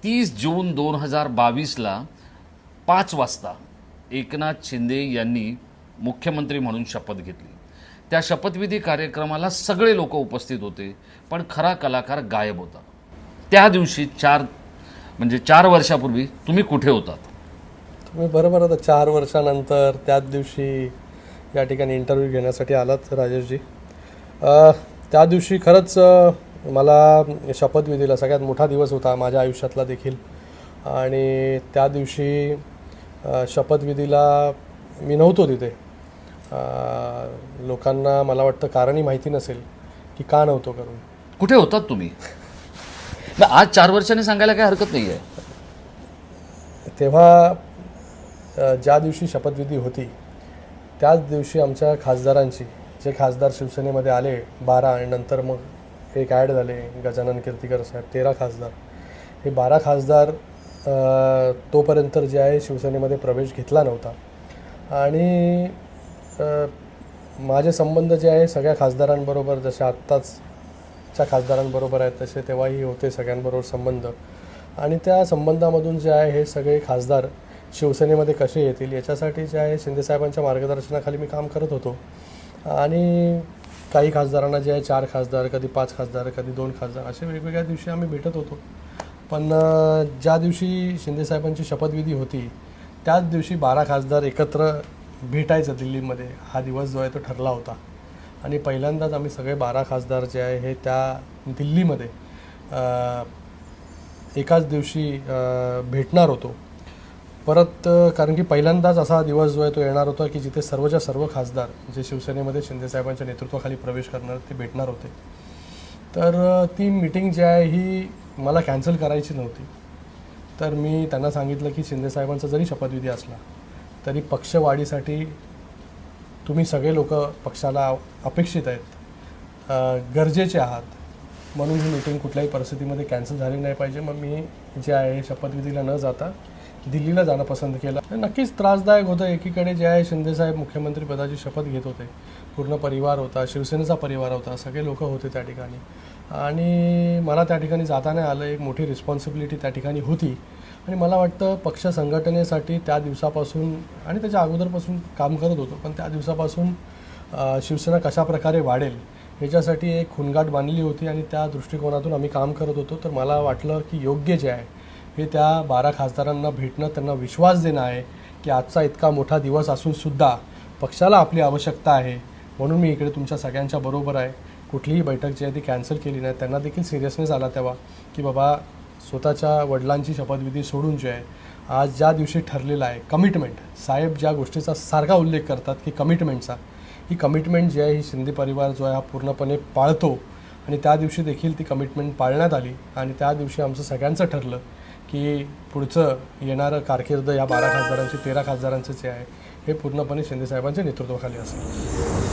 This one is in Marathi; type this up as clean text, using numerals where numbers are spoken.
30 जून 2022ला 5 वाजता एकनाथ शिंदे यांनी मुख्यमंत्री म्हणून शपथ घेतली। त्या शपथविधी कार्यक्रमाला सगळे लोक उपस्थित होते, पण खरा कलाकार गायब होता। त्या दिवशी 4 वर्षापूर्वी तुम्ही कुठे होतात? तुम्ही बरोबर आता 4 वर्षानंतर त्याच दिवशी या ठिकाणी इंटरव्ह्यू घेण्यासाठी आलात राजेशजी। त्या दिवशी खरंच मला शपथविधीला सगळ्यात मोठा दिवस होता माझ्या आयुष्यातला देखील, आणि त्या दिवशी शपथविधीला मी नव्हतो तिथे। लोकांना मला वाटतं कारणही माहिती नसेल की का नव्हतो करून। कुठे होतात तुम्ही? आज 4 वर्षांनी सांगायला काही हरकत नाही आहे। तेव्हा ज्या दिवशी शपथविधी होती त्याच दिवशी आमच्या खासदारांची, जे खासदार शिवसेनेमध्ये आले 12 आणि नंतर मग एक ॲड झाले गजानन कीर्तिकर साहेब, 13 खासदार, हे 12 खासदार तोपर्यंत जे आहे शिवसेनेमध्ये प्रवेश घेतला नव्हता। आणि माझे संबंध जे आहे सगळ्या खासदारांबरोबर जसे आत्ताच्या खासदारांबरोबर आहेत तसे तेव्हाही होते सगळ्यांबरोबर संबंध, आणि त्या संबंधामधून जे आहे हे सगळे खासदार शिवसेनेमध्ये कसे येतील याच्यासाठी जे आहे शिंदेसाहेबांच्या मार्गदर्शनाखाली मी काम करत होतो। आणि काही खासदारांना जे आहे 4 खासदार, कधी 5 खासदार, कधी 2 खासदार असे वेगवेगळ्या दिवशी आम्ही भेटत होतो। पण ज्या दिवशी शिंदेसाहेबांची शपथविधी होती त्याच दिवशी 12 खासदार एकत्र भेटायचं दिल्लीमध्ये, हा दिवस जो आहे तो ठरला होता। आणि पहिल्यांदाच आम्ही सगळे 12 खासदार जे आहे हे त्या दिल्लीमध्ये एकाच दिवशी भेटणार होतो परत, कारण की पहिल्यांदाच असा दिवस जो आहे तो येणार होता की जिथे सर्वच्या सर्व खासदार जे शिवसेनेमध्ये शिंदेसाहेबांच्या नेतृत्वाखाली प्रवेश करणार ते भेटणार होते। तर ती मीटिंग जी आहे ही मला कॅन्सल करायची नव्हती। तर मी त्यांना सांगितलं की शिंदेसाहेबांचा जरी शपथविधी असला तरी पक्षवाढीसाठी तुम्ही सगळे लोक पक्षाला अपेक्षित आहेत, गरजेचे आहात, म्हणून ही मीटिंग कुठल्याही परिस्थितीमध्ये कॅन्सल झाली नाही पाहिजे। मग मी जे आहे शपथविधीला न जाता दिल्लीला जाणं पसंत केलं। नक्कीच त्रासदायक होतं, एकीकडे जे आहे शिंदेसाहेब मुख्यमंत्रीपदाची शपथ घेत होते, पूर्ण परिवार होता, शिवसेनेचा परिवार होता, सगळे लोक होते त्या ठिकाणी, आणि मला त्या ठिकाणी जाता नाही आलं। एक मोठी रिस्पॉन्सिबिलिटी त्या ठिकाणी होती, आणि मला वाटतं पक्ष संघटनेसाठी त्या दिवसापासून आणि त्याच्या अगोदरपासून काम करत होतो, पण त्या दिवसापासून शिवसेना कशा प्रकारे वाढेल ह्याच्यासाठी एक खुणगाठ बांधली होती, आणि त्या दृष्टिकोनातून आम्ही काम करत होतो। तर मला वाटलं की योग्य जे आहे हे त्या 12 खासदारांना भेटणं, त्यांना विश्वास देणं आहे की आजचा इतका मोठा दिवस असूनसुद्धा पक्षाला आपली आवश्यकता आहे, म्हणून मी इकडे तुमच्या सगळ्यांच्या बरोबर आहे। कुठलीही बैठक जी आहे ती कॅन्सल केली नाही। त्यांना देखील सिरियसनेस आला तेव्हा की बाबा स्वतःच्या वडिलांची शपथविधी सोडून जे आहे आज ज्या दिवशी ठरलेला आहे कमिटमेंट, साहेब ज्या गोष्टीचा सारखा उल्लेख करतात की कमिटमेंटचा, ही कमिटमेंट जी आहे ही शिंदे परिवार जो आहे हा पूर्णपणे पाळतो, आणि त्या दिवशी देखील ती कमिटमेंट पाळण्यात आली। आणि त्या दिवशी आमचं सगळ्यांचं ठरलं की पुढचं येणारं कारकीर्द या 12 खासदारांची 13 खासदारांचं जे आहे हे पूर्णपणे शिंदेसाहेबांच्या नेतृत्वाखाली असेल।